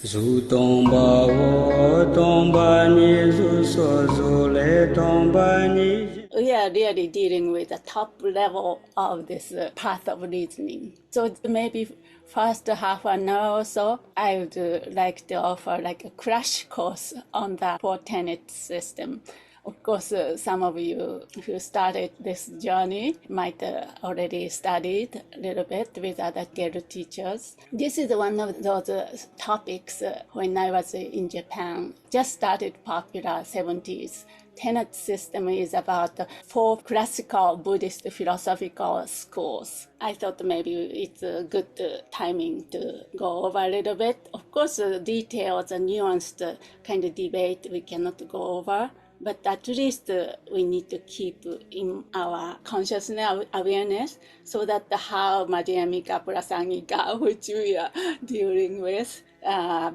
Zutomba wo tomba ni zuso zule tomba ni. We are really dealing with the top level of this path of reasoning. So maybe first half an hour or so, I would like to offer like a crash course on the Four Tenet system. Of course, some of you who started this journey might already studied a little bit with other Gelug teachers. This is one of those topics when I was in Japan, just started popular 70s. Tenet system is about four classical Buddhist philosophical schools. I thought maybe it's a good timing to go over a little bit. Of course, details and nuanced kind of debate we cannot go over. But at least we need to keep in our consciousness awareness so that how Madhyamaka plus Angika, which we are dealing with,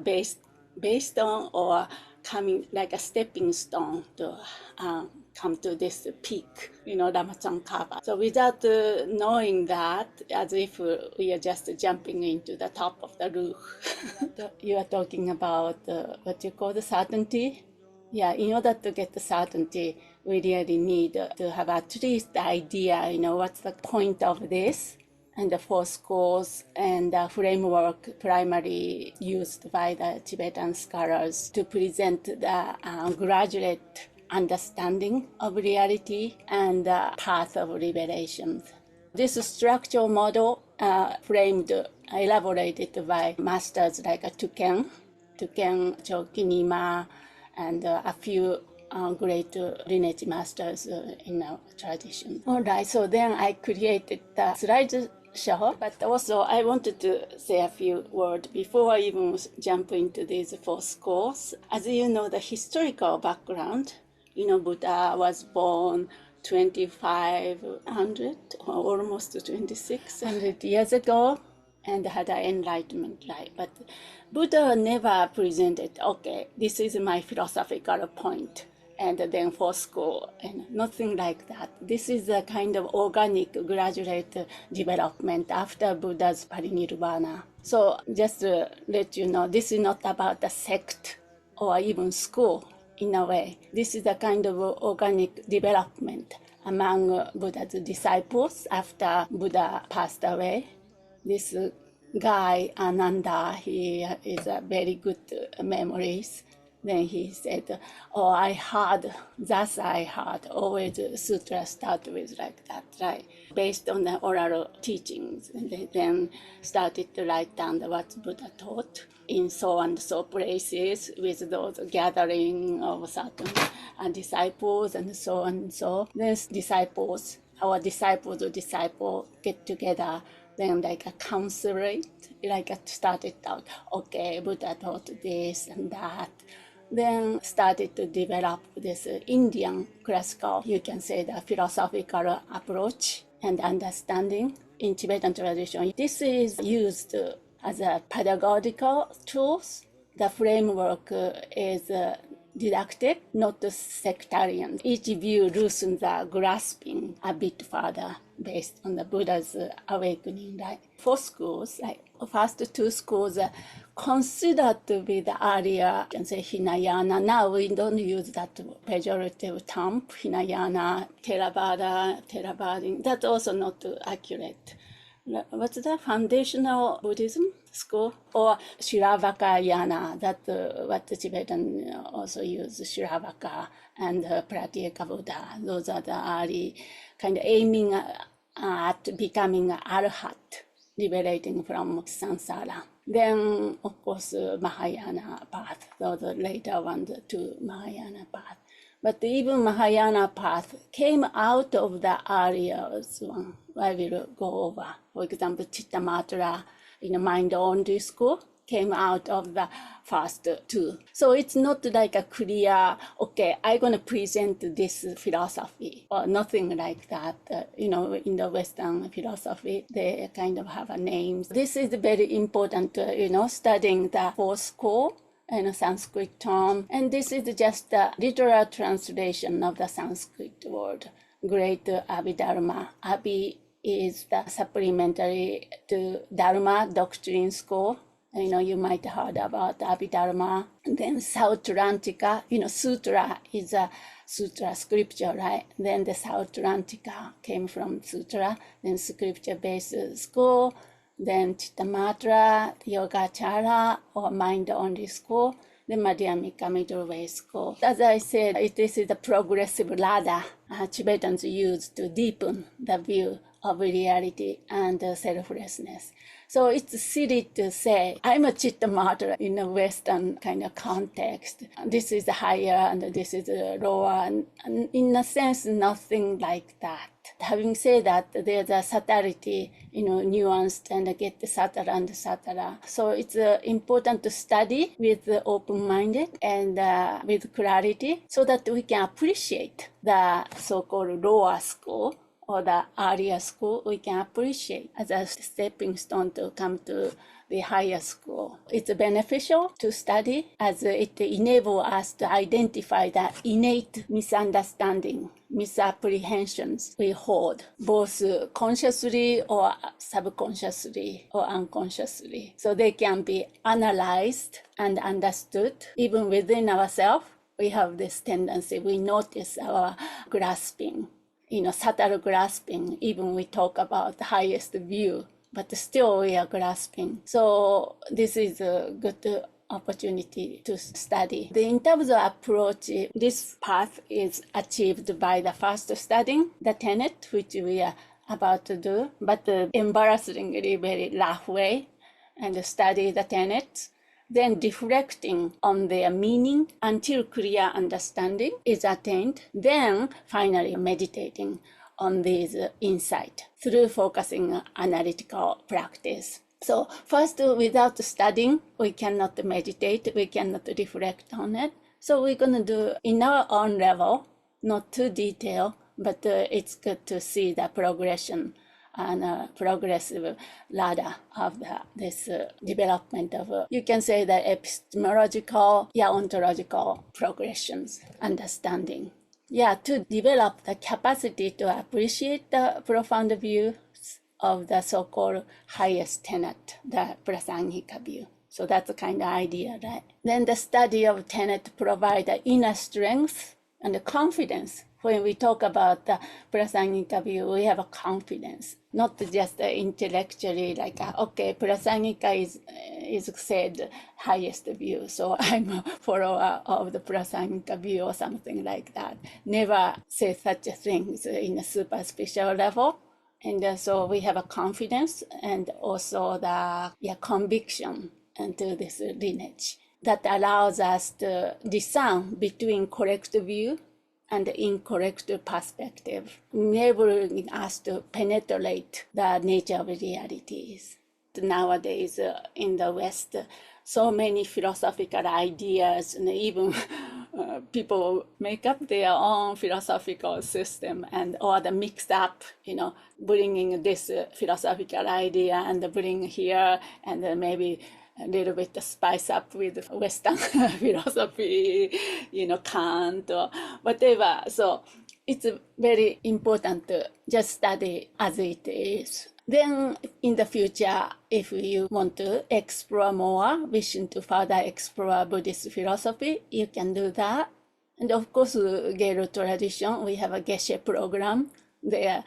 based on or coming like a stepping stone to come to this peak, Ramachandra. So without knowing that, as if we are just jumping into the top of the roof. You are talking about what you call the certainty. Yeah, in order to get the certainty, we really need to have at least the idea, what's the point of this, and the four schools and the framework primarily used by the Tibetan scholars to present the graduate understanding of reality and the path of liberation. This structural model elaborated by masters like Tuken Chokinima, and a few great lineage masters in our tradition. All right, so then I created the slideshow, but also I wanted to say a few words before I even jump into these four schools. As you know, the historical background, Buddha was born 2,500 or almost 2,600 years ago and had an enlightenment life. But Buddha never presented, okay, this is my philosophical point, and then for school, and nothing like that. This is a kind of organic graduate development after Buddha's parinirvana. So just to let you know, this is not about a sect or even school in a way. This is a kind of organic development among Buddha's disciples after Buddha passed away. This guy, Ananda, he is a very good memories. Then he said, I heard, always sutra start with like that, right? Based on the oral teachings. And they then started to write down what Buddha taught in so and so places with those gathering of certain disciples and so and so. Then our disciple get together, then like a counselate, like started out, okay, Buddha taught this and that. Then started to develop this Indian classical, you can say the philosophical approach and understanding in Tibetan tradition. This is used as a pedagogical tools. The framework is didactic, not sectarian. Each view loosens the grasping a bit further based on the Buddha's awakening. Like four schools, like first two schools are considered to be the earlier, you can say Hinayana. Now we don't use that pejorative term, Hinayana, Theravada. That's also not accurate. What's the foundational Buddhism school? Or Shiravakayana, that's what the Tibetan also use, Shiravaka and Pratyeka Buddha. Those are the early kind of aiming at becoming an arhat, liberating from samsara. Then, of course, Mahayana path, those later ones to Mahayana path. But even Mahayana path came out of the earlier one. I will go over. For example, Cittamatra in the mind-only school came out of the first two. So it's not like a clear, okay, I'm going to present this philosophy or nothing like that. In the Western philosophy, they kind of have a name. This is very important, studying the four school and a Sanskrit term. And this is just a literal translation of the Sanskrit word, great Abhidharma. Abhi is the supplementary to Dharma doctrine school. You might have heard about Abhidharma. And then Sautantrika, sutra is a sutra scripture, right? Then the Sautantrika came from sutra, then scripture-based school, then Cittamatra, Yogacara, or mind-only school, the Madhyamaka middle way school. As I said, this is the progressive ladder Tibetans use to deepen the view of reality and selflessness. So it's silly to say, I'm a Cittamatra in a Western kind of context. This is higher and this is lower. And in a sense, nothing like that. Having said that, there's a subtlety, nuanced and get the subtler and subtler. So it's important to study with open-minded and with clarity so that we can appreciate the so-called lower school or the earlier school. We can appreciate as a stepping stone to come to the higher school. It's beneficial to study as it enables us to identify the innate misunderstanding, misapprehensions we hold, both consciously or subconsciously or unconsciously. So they can be analyzed and understood. Even within ourselves, we have this tendency, we notice our grasping, subtle grasping, even we talk about the highest view, but still we are grasping. So this is a good opportunity to study. In terms of approach, this path is achieved by the first studying the tenet, which we are about to do, but embarrassingly very rough way, and study the tenets, then reflecting on their meaning until clear understanding is attained, then finally meditating on these insight through focusing analytical practice. So first, without studying, we cannot meditate, we cannot reflect on it. So we're going to do in our own level, not too detailed, but it's good to see the progression and progressive ladder of this development of, you can say, the epistemological, ontological progressions, understanding. To develop the capacity to appreciate the profound views of the so-called highest tenet, the Prasangika view. So that's the kind of idea, right? Then the study of tenet provides the inner strength and the confidence. When we talk about the Prasangika view, we have a confidence, not just intellectually like, okay, Prasangika is said highest view, so I'm a follower of the Prasangika view or something like that. Never say such things in a superficial level. And so we have a confidence and also the conviction into this lineage that allows us to discern between correct view and incorrect perspective, enabling us to penetrate the nature of realities. Nowadays in the West, so many philosophical ideas, and even people make up their own philosophical system or the mixed up, bringing this philosophical idea and bring here and maybe a little bit spice up with Western philosophy, Kant or whatever. So it's very important to just study as it is. Then in the future, if you want to explore more, wishing to further explore Buddhist philosophy, you can do that. And of course, Gelug tradition, we have a Geshe program there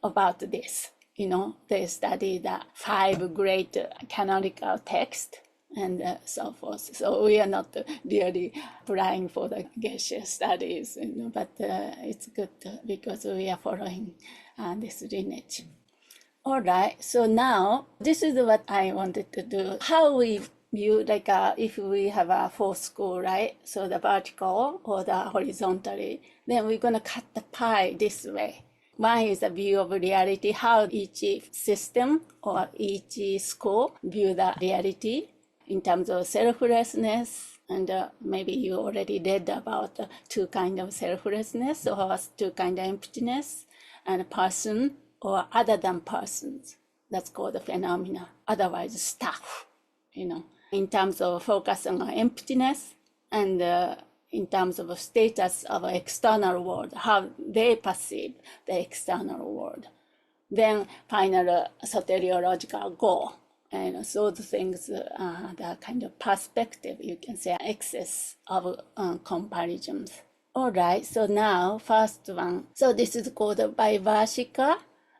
about this. They study the 5 great canonical texts and so forth. So we are not really applying for the Geshe studies, but it's good because we are following this lineage. All right, so now this is what I wanted to do. How we view, if we have a 4 school, right? So the vertical or the horizontally, then we're going to cut the pie this way. One is a view of reality, how each system or each school view the reality in terms of selflessness. And maybe you already read about 2 kinds of selflessness or 2 kinds of emptiness, and person or other than persons. That's called the phenomena, otherwise stuff, in terms of focusing on emptiness and in terms of status of external world, how they perceive the external world. Then final soteriological goal, And so the things, the kind of perspective, you can say, excess of comparisons. All right, so now first one. So this is called Vaibhashika.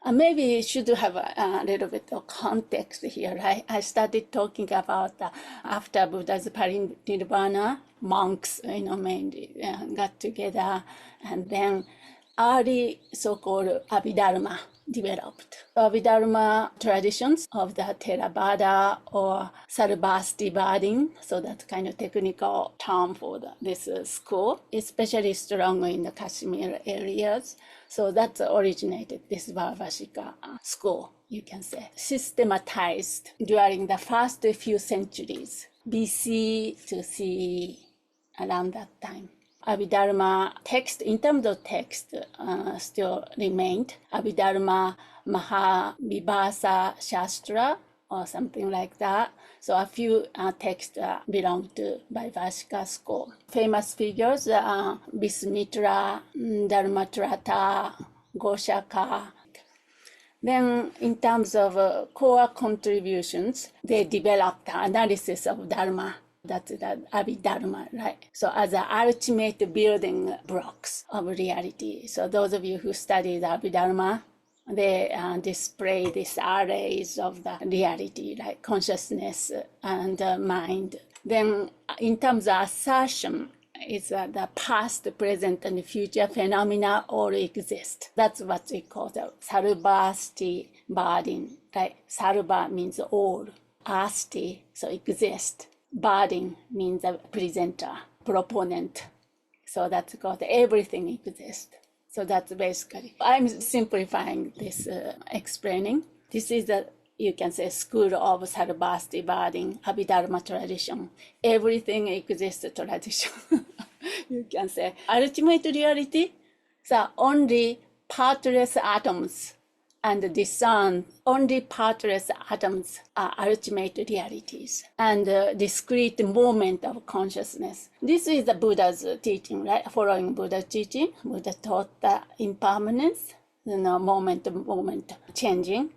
Maybe should have a little bit of context here, right? I started talking about after Buddha's parinirvana, monks, mainly got together, and then early so-called Abhidharma developed. Abhidharma traditions of the Theravada or Sarvasti Badin, so that's kind of technical term for this school, especially strong in the Kashmir areas. So that originated this Vaibhashika school, you can say. Systematized during the first few centuries, BC to CE, around that time. Abhidharma text, in terms of text, still remained. Abhidharma Mahavibhasa Shastra or something like that. So a few texts belong to Vaibhashika school. Famous figures, Vismitra, Dharmatrata, Goshaka. Then in terms of core contributions, they developed analysis of Dharma. That's the Abhidharma, right? So as the ultimate building blocks of reality. So those of you who study the Abhidharma, they display these arrays of the reality, like consciousness and mind. Then in terms of assertion, it's the past, present, and future phenomena all exist. That's what we call the sarvasti badin, right? Sarva means all. Asti, so exist. Badin means a presenter, proponent. So that's called everything exists. So that's basically, I'm simplifying this explaining. This is the, you can say, school of Sarvasti Badin, Abhidharma tradition. Everything exists tradition. You can say. Ultimate reality, so only partless atoms and discern only partless atoms are ultimate realities and discrete moment of consciousness. This is the Buddha's teaching, right? Following Buddha's teaching, Buddha taught the impermanence, moment to moment changing.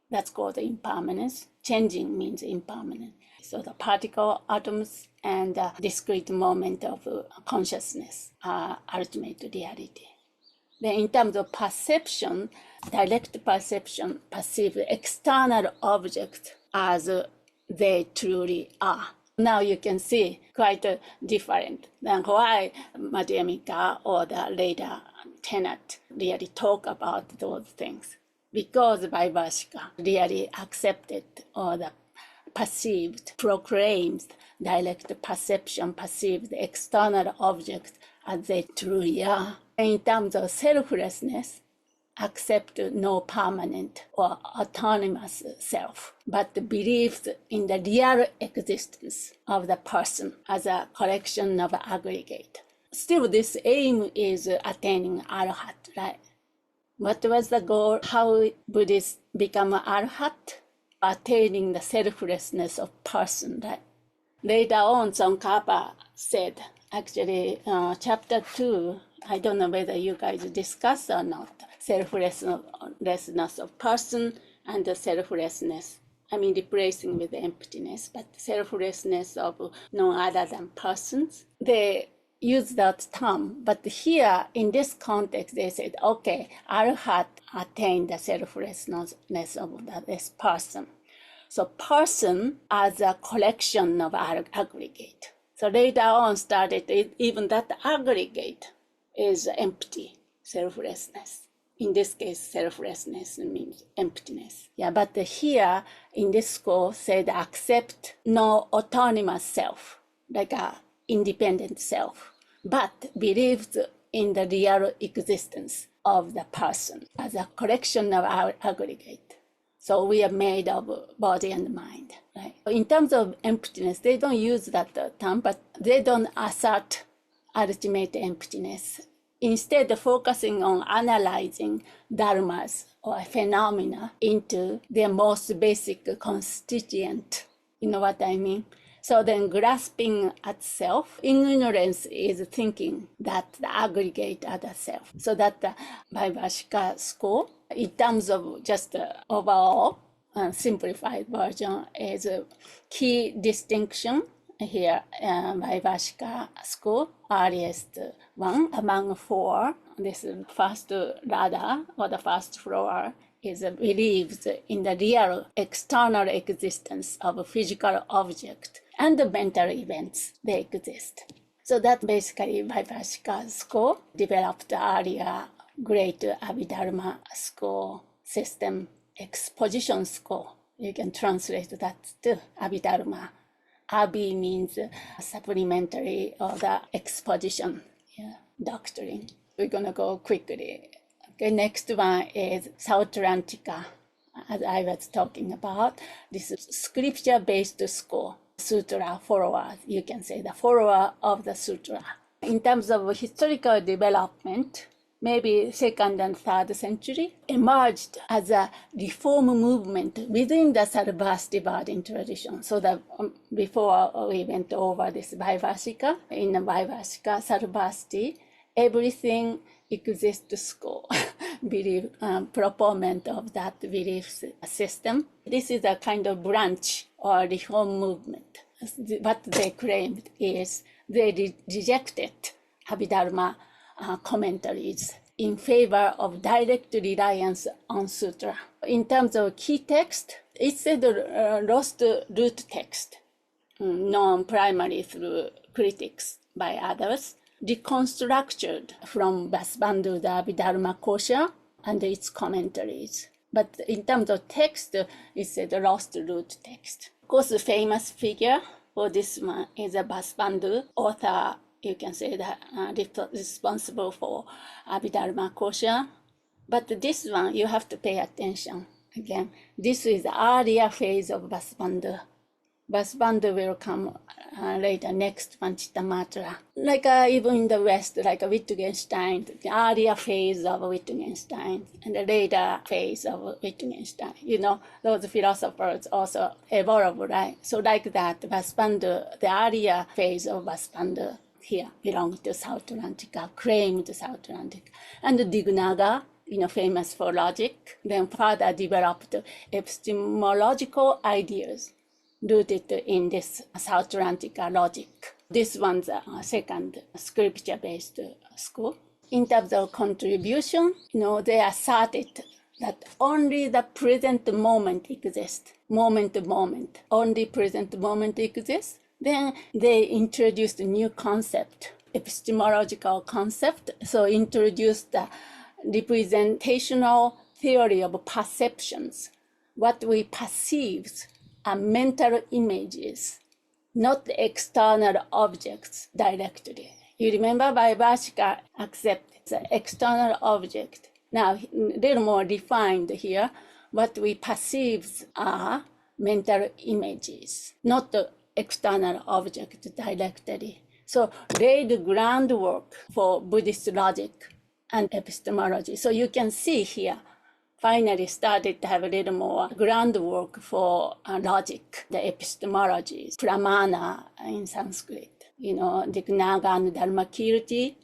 That's called impermanence. Changing means impermanent. So the particle atoms and discrete moment of consciousness are ultimate reality. Then in terms of perception, direct perception perceive external objects as they truly are. Now you can see quite different than why Madhyamaka or the later Tenet really talk about those things. Because Vaibhashika really accepted or the perceived, proclaims direct perception, perceived external objects as they truly are. In terms of selflessness, accept no permanent or autonomous self, but believes in the real existence of the person as a collection of aggregate. Still, this aim is attaining arhat, right? What was the goal? How Buddhists become arhat? Attaining the selflessness of person, right? Later on, Tsongkhapa said, actually, chapter 2, I don't know whether you guys discuss or not, selflessness of person and the selflessness. I mean, replacing with the emptiness, but selflessness of no other than persons. They use that term, but here in this context, they said, okay, Arhat attained the selflessness of this person. So person as a collection of aggregate. So later on started, even that aggregate is empty, selflessness. In this case, selflessness means emptiness. Yeah, but here in this school said accept no autonomous self, like a independent self, but believes in the real existence of the person as a collection of our aggregate. So we are made of body and mind, right? In terms of emptiness, they don't use that term, but they don't assert ultimate emptiness. Instead, focusing on analyzing dharmas or phenomena into their most basic constituent. You know what I mean? So then grasping at self, ignorance is thinking that the aggregate are the self. So that the Vaibhashika school, in terms of just overall, simplified version is a key distinction here. Vaibhashika school, earliest one among four. This first ladder or the first floor is believes in the real external existence of physical object and the mental events they exist. So that basically Vaibhashika school developed earlier great Abhidharma school system, exposition school. You can translate that to Abhidharma. Abhi means supplementary or the exposition doctrine. We're gonna go quickly. Okay, next one is Sautantrika, as I was talking about. This is scripture-based school, sutra followers. You can say the follower of the sutra. In terms of historical development, maybe 2nd and 3rd century, emerged as a reform movement within the Sarvastivadin tradition. So that before we went over this Vaibhashika, in the Vaibhashika, Sarvasti, everything exists school, belief, proponent of that belief system. This is a kind of branch or reform movement. What they claimed is they rejected Abhidharma commentaries in favor of direct reliance on sutra. In terms of key text, it's a lost root text, known primarily through critics by others, reconstructed from Vasubandhu, the Abhidharma Kosha, and its commentaries. But in terms of text, it's a lost root text. Of course, the famous figure for this one is a Vasubandhu, author, you can say that responsible for Abhidharma Kosha. But this one, you have to pay attention. Again, this is the earlier phase of Vasubandhu. Vasubandhu will come later, next one, Cittamatra. Like even in the West, like Wittgenstein, the earlier phase of Wittgenstein and the later phase of Wittgenstein. You know, those philosophers also evolve, right? So like that, Vasubandhu, the earlier phase of Vasubandhu here belonged to Sautantrika, claimed Sautantrika. And Dignaga, famous for logic, then further developed epistemological ideas rooted in this Sautantrika logic. This one's second scripture-based school. In terms of contribution, they asserted that only the present moment exists, moment to moment, only present moment exists. Then they introduced a new concept, epistemological concept. So introduced the representational theory of perceptions. What we perceive are mental images, not external objects directly. You remember Vaibhashika accepts the external object. Now, a little more defined here, what we perceive are mental images, not the external object directly. So laid the groundwork for Buddhist logic and epistemology. So you can see here, finally started to have a little more groundwork for logic, the epistemologies, pramana in Sanskrit, Dignaga and Dharmakirti,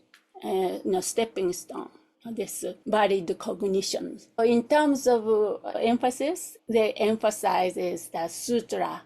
stepping stone, this valid cognition. So in terms of emphasis, they emphasizes the sutra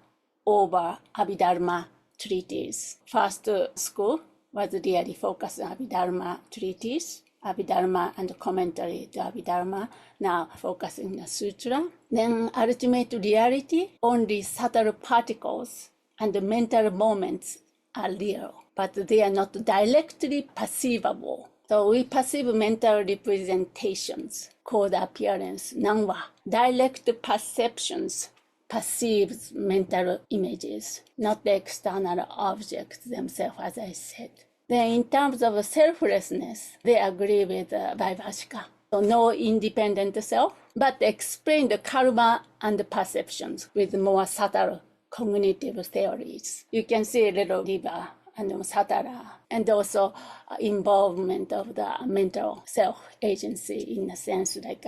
over Abhidharma treatise. First school was really focused on Abhidharma treatise, Abhidharma and commentary to Abhidharma, now focusing on the sutra. Then ultimate reality, only subtle particles and mental moments are real, but they are not directly perceivable. So we perceive mental representations called appearance, nanva. Direct perceptions perceives mental images, not the external objects themselves, as I said. Then in terms of selflessness, they agree with Vaibhashika. So no independent self, but explain the karma and the perceptions with more subtle cognitive theories. You can see a little river and satara, and also involvement of the mental self-agency in a sense like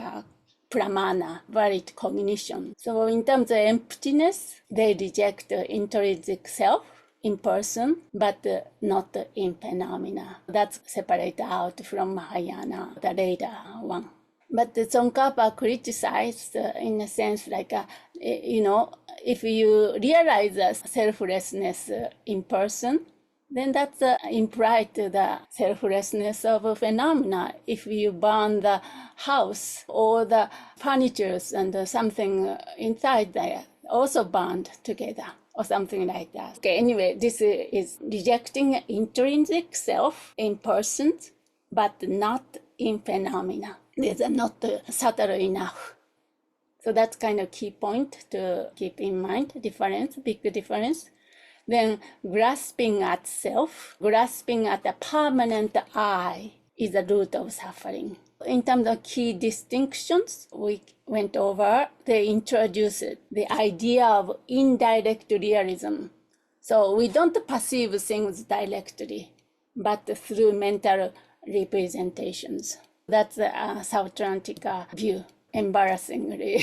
pramana, valid cognition. So in terms of emptiness, they reject the intrinsic self in person, but not in phenomena. That's separated out from Mahayana, the later one. But Tsongkhapa criticized, in a sense, like If you realize the selflessness in person, then that's implied to the selflessness of a phenomena. If you burn the house or the furnitures and something inside there also burned together or something like that. Okay, anyway, this is rejecting intrinsic self in persons, but not in phenomena. These are not subtle enough. So that's kind of key point to keep in mind, big difference. Then grasping at self, grasping at the permanent I is the root of suffering. In terms of key distinctions we went over, they introduced the idea of indirect realism. So we don't perceive things directly, but through mental representations. That's the Sautantrika view. Embarrassingly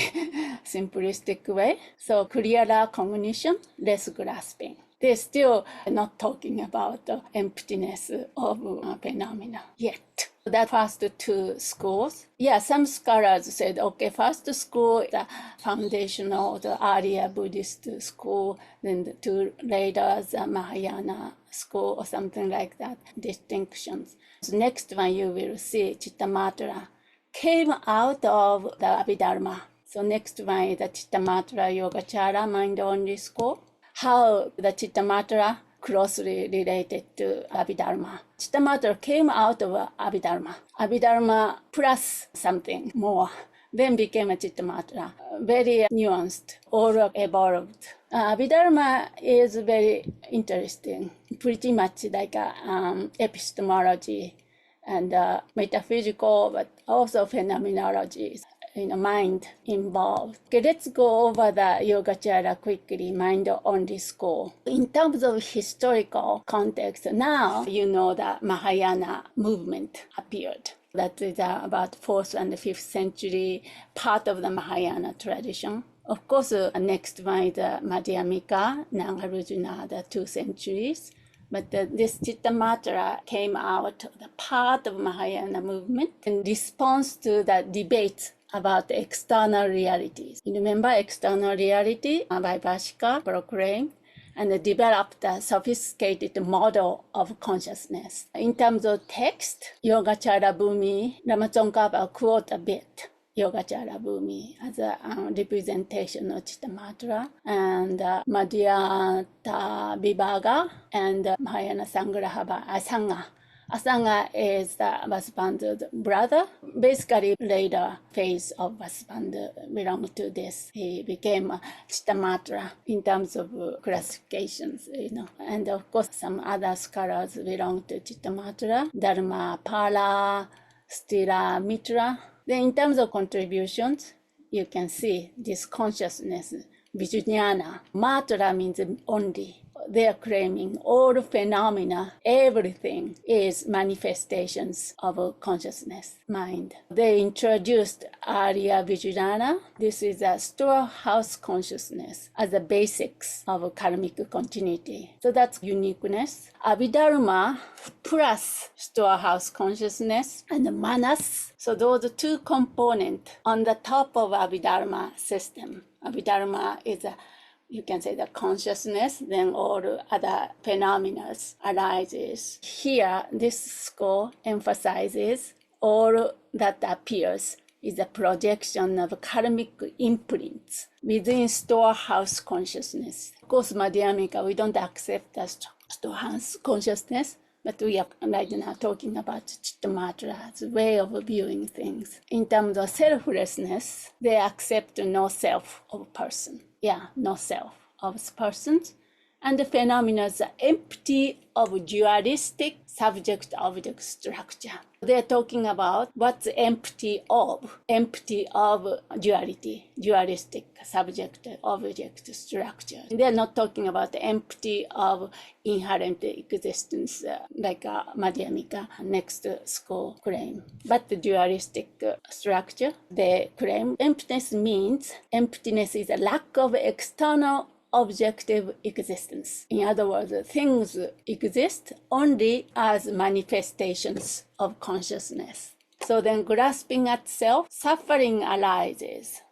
simplistic way. So clearer cognition, less grasping. They're still not talking about the emptiness of phenomena yet. That first two schools. Yeah, some scholars said, okay, first school, the foundational, the earlier Buddhist school, then the two later, the Mahayana school or something like that, distinctions. So next one you will see Cittamatra came out of the Abhidharma. So next one is the Cittamatra Yogacara mind-only school. How the Cittamatra closely related to Abhidharma. Cittamatra came out of Abhidharma. Abhidharma plus something more, then became a Cittamatra. Very nuanced, all evolved. Abhidharma is very interesting, pretty much like epistemology and metaphysical, but also phenomenology, mind involved. Okay, let's go over the Yogacara quickly, mind-only school. In terms of historical context, now you know the Mahayana movement appeared. That is about 4th and 5th century, part of the Mahayana tradition. Of course, next one is Madhyamaka, Nagarjuna, the 2 centuries. But this Cittamatra came out, the part of Mahayana movement, in response to the debate about external realities. You remember external reality, Vaibhashika proclaimed, and developed a sophisticated model of consciousness. In terms of text, Yogacara Bhumi, Ramachandra quote a bit Yogacara Bhumi as a representation of Cittamatra, and Madhyamaka Vibhaga and Mahayana Sangraha Asanga. Asanga is the Vasubandhu's brother. Basically, later phase of Vasubandhu belonged to this. He became Cittamatra in terms of classifications, And of course, some other scholars belong to Cittamatra, Dharma, Pala, Stila, Mitra. Then in terms of contributions, you can see this consciousness, Vajrayana. Matra means only. They are claiming all phenomena, everything is manifestations of consciousness, mind. They introduced Arya Vajrayana. This is a storehouse consciousness as the basics of karmic continuity. So that's uniqueness. Abhidharma plus storehouse consciousness and manas. So those two components on the top of Abhidharma system. Abhidharma is you can say the consciousness, then all other phenomena arises. Here, this school emphasizes all that appears is a projection of karmic imprints within storehouse consciousness. Of course, Madhyamaka, we don't accept the storehouse consciousness, but we are right now talking about Cittamatra's way of viewing things. In terms of selflessness, they accept no self of person. Yeah, no self of persons. And the phenomena are empty of dualistic subject-object structure. They're talking about what's empty of duality, dualistic subject-object structure. They're not talking about empty of inherent existence like Madhyamaka next school claim. But the dualistic structure, they claim emptiness means emptiness is a lack of external objective existence. In other words, things exist only as manifestations of consciousness. So then grasping at self, suffering arises.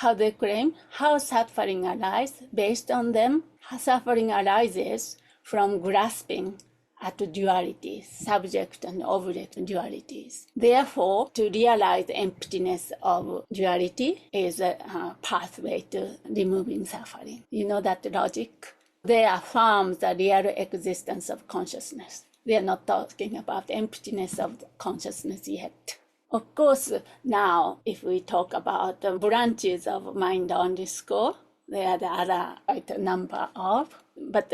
how they claim, how suffering arises based on them. Suffering arises from grasping at dualities, subject and object dualities. Therefore, to realize the emptiness of duality is a pathway to removing suffering. You know that logic? They affirm the real existence of consciousness. We are not talking about emptiness of consciousness yet. Of course, now, if we talk about the branches of mind-only school, there are the other quite number of, but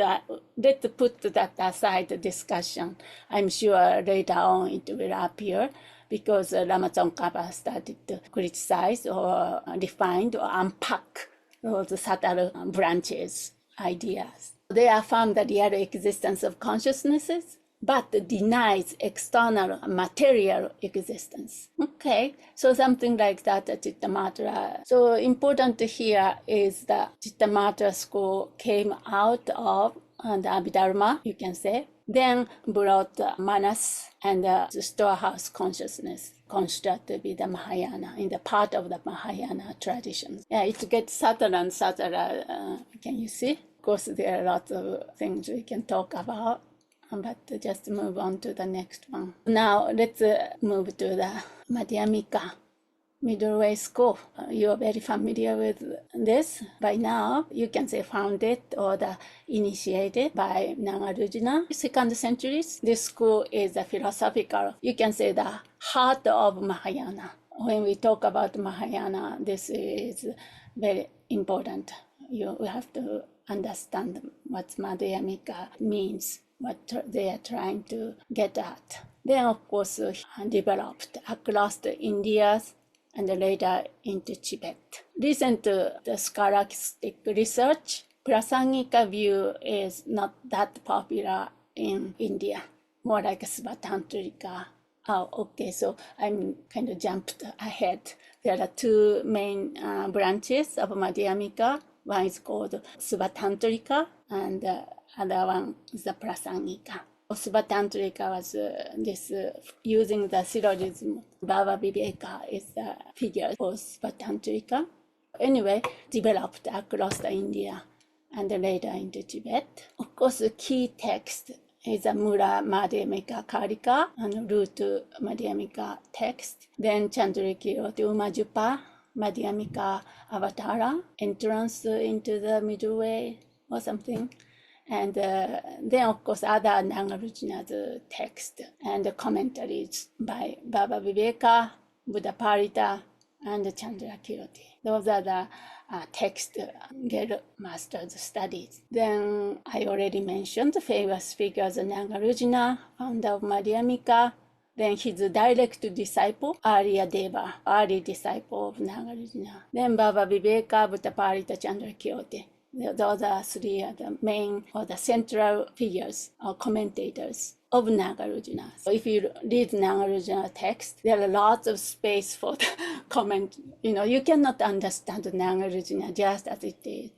let's put that aside the discussion. I'm sure later on it will appear because Lama Tsongkhapa started to criticize or refine or unpack those subtle branches, ideas. They affirm the real existence of consciousnesses, but denies external material existence. Okay, so something like that, Cittamatra. So important here is that Cittamatra school came out of the Abhidharma, you can say, then brought Manas and the storehouse consciousness construct to be the Mahayana, in the part of the Mahayana tradition. Yeah, it gets subtler and subtler, can you see? Of course, there are lots of things we can talk about, but just move on to the next one. Now let's move to the Madhyamika, middle way school. You're very familiar with this by now. You can say founded or the initiated by Nagarjuna, 2nd centuries. This school is a philosophical, you can say the heart of Mahayana. When we talk about Mahayana, this is very important. You have to understand what Madhyamika means, what they are trying to get at. Then, of course, developed across the Indias and later into Tibet. Listen to the scholastic research. Prasangika view is not that popular in India, more like Sautantrika. Oh, okay, so I'm kind of jumped ahead. There are two main branches of Madhyamika. One is called Sautantrika, and the other one is the Prasangika. Sautantrika was using the syllogism. Vaibhashika is the figure for Sautantrika. Anyway, developed across the India and later into Tibet. Of course, the key text is a Mula Madhyamika Karika and root Madhyamika text. Then Chandrakirti Umajupa, Madhyamika Avatara, entrance into the middle way or something. And then, of course, other Nagarjuna's text and the commentaries by Baba Viveka, Buddha Parita, and Chandrakirti. Those are the text Gelug master's studies. Then I already mentioned the famous figures of Nagarjuna, founder of Madhyamika. Then his direct disciple, Arya Deva, early disciple of Nagarjuna. Then Baba Viveka, Buddha Parita, Chandrakirti. Those are three of the main or the central figures or commentators of Nagarjuna. So if you read Nagarjuna text, there are lots of space for the comment. You cannot understand Nagarjuna just as it is.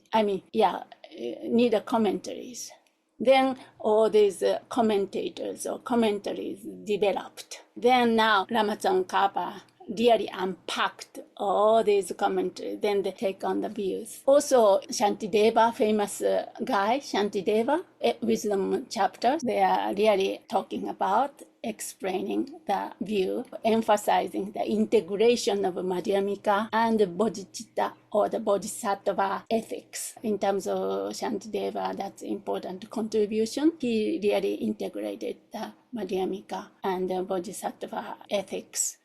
Need a commentaries. Then all these commentators or commentaries developed. Then now Lama Tsongkhapa really unpacked all these commentaries, then they take on the views. Also, Shantideva, famous guy, Shantideva, wisdom chapters, they are really talking about explaining the view, emphasizing the integration of Madhyamika and bodhicitta or the bodhisattva ethics. In terms of Shantideva, that's important contribution. He really integrated the Madhyamika and the bodhisattva ethics.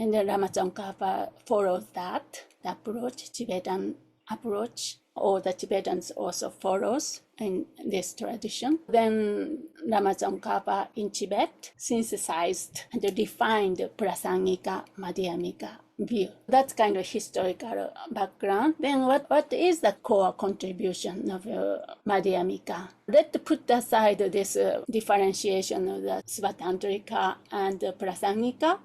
And the Lama Tsongkhapa follows that approach, Tibetan approach. All the Tibetans also follows in this tradition. Then Lama Tsongkhapa in Tibet synthesized and refined Prasangika Madhyamika view. That's kind of historical background. Then what is the core contribution of Madhyamika? Let's put aside this differentiation of the Sautantrika and Prasangika,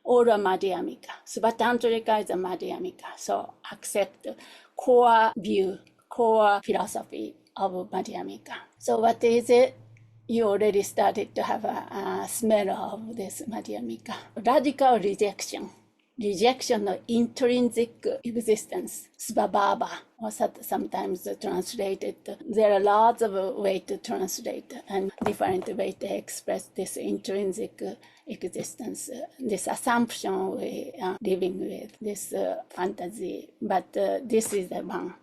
or a Madhyamika. Sautantrika is a Madhyamika. So accept core view, core philosophy of Madhyamika. So what is it? You already started to have a smell of this Madhyamika. Radical rejection rejection of intrinsic existence, svabhava, or sometimes translated. There are lots of ways to translate and different ways to express this intrinsic existence, this assumption we are living with, this fantasy. But this is the one,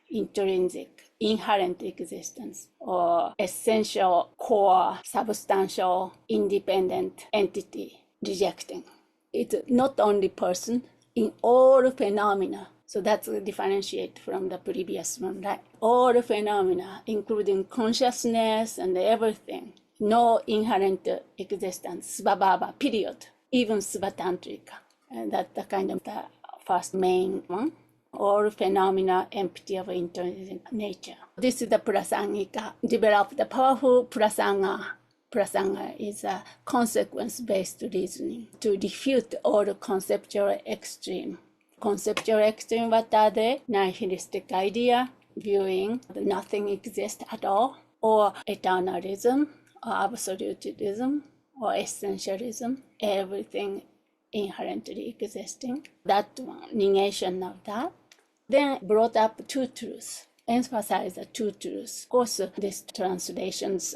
intrinsic, inherent existence, or essential, core, substantial, independent entity, rejecting. It's not only person, in all phenomena. So that's differentiate from the previous one, right? All phenomena, including consciousness and everything, no inherent existence, svabhava, period, even Sautantrika. And that's the kind of the first main one. All phenomena empty of intrinsic nature. This is the prasangika, develop the powerful prasanga. Prasanga is a consequence-based reasoning to refute all conceptual extreme. Conceptual extreme, what are they? Nihilistic idea, viewing that nothing exists at all, or eternalism, or absolutism, or essentialism, everything inherently existing. That one, negation of that. Then brought up two truths, emphasize the two truths. Of course, these translations,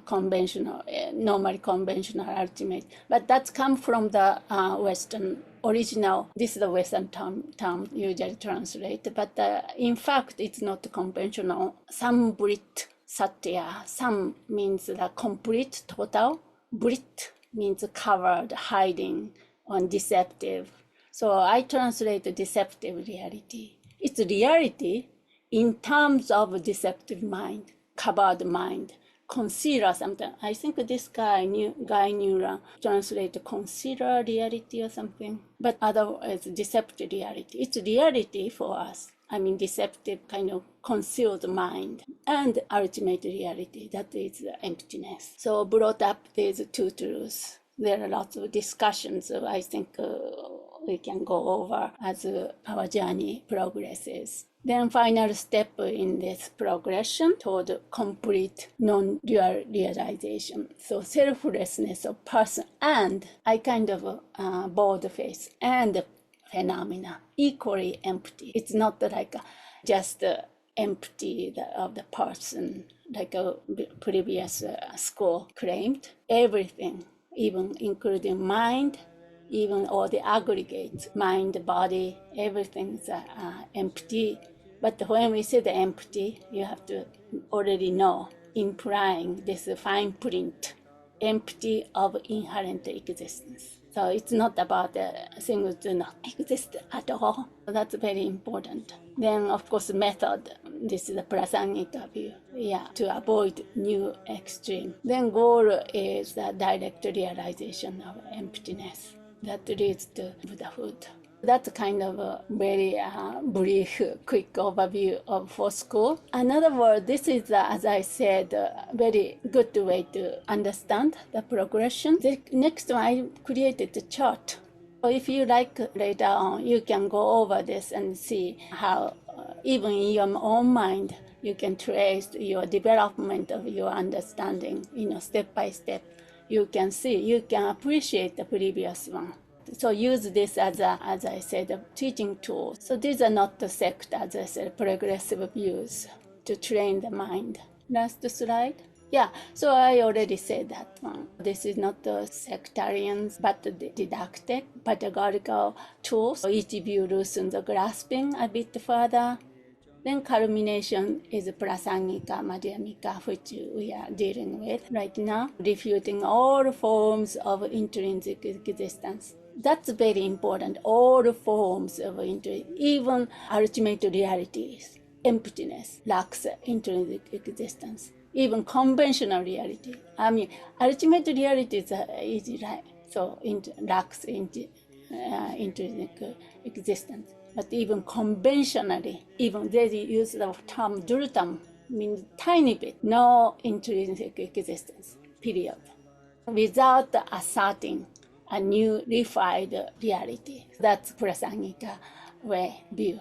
conventional, normally conventional ultimate, but that's come from the Western original. This is the Western term usually translated, but in fact, it's not conventional. Sambrit satya, sam means the complete, total. Brit means covered, hiding, or deceptive. So I translate deceptive reality. It's reality in terms of deceptive mind, covered mind, concealer something. I think this guy Newland translate concealer reality or something, but otherwise deceptive reality. It's reality for us. I mean, deceptive kind of concealed mind and ultimate reality, that is the emptiness. So brought up these two truths. There are lots of discussions, so I think we can go over as our journey progresses. Then final step in this progression toward complete non-dual realization. So selflessness of person and I kind of bold face and phenomena equally empty. It's not like just empty of the person like a previous school claimed. Everything, even including mind, even all the aggregates, mind, body, everything's empty. But when we say the empty, you have to already know, implying this fine print, empty of inherent existence. So it's not about things do not exist at all. That's very important. Then, of course, method. This is the prasangika view. Yeah, to avoid new extreme. Then goal is the direct realization of emptiness that leads to Buddhahood. That's kind of a very brief, quick overview of Fourth School. Another word, this is, as I said, a very good way to understand the progression. The next one, I created a chart. So if you like later on, you can go over this and see how, even in your own mind, you can trace your development of your understanding, step by step. You can see, you can appreciate the previous one. So use this as I said, a teaching tool. So these are not the sect, as I said, progressive views to train the mind. Last slide. Yeah, so I already said that one. This is not the sectarians, but the didactic, pedagogical tools. So each view loosens the grasping a bit further. Then culmination is prasangika, madhyamaka, which we are dealing with right now, refuting all forms of intrinsic existence. That's very important. All forms of even ultimate realities, emptiness, lacks intrinsic existence. Even conventional reality. I mean, ultimate reality is easy, right? So lacks intrinsic existence. But even conventionally, even they use the term dhrutam, means tiny bit, no intrinsic existence, period. Without asserting a new refined reality. That's prasangika way view.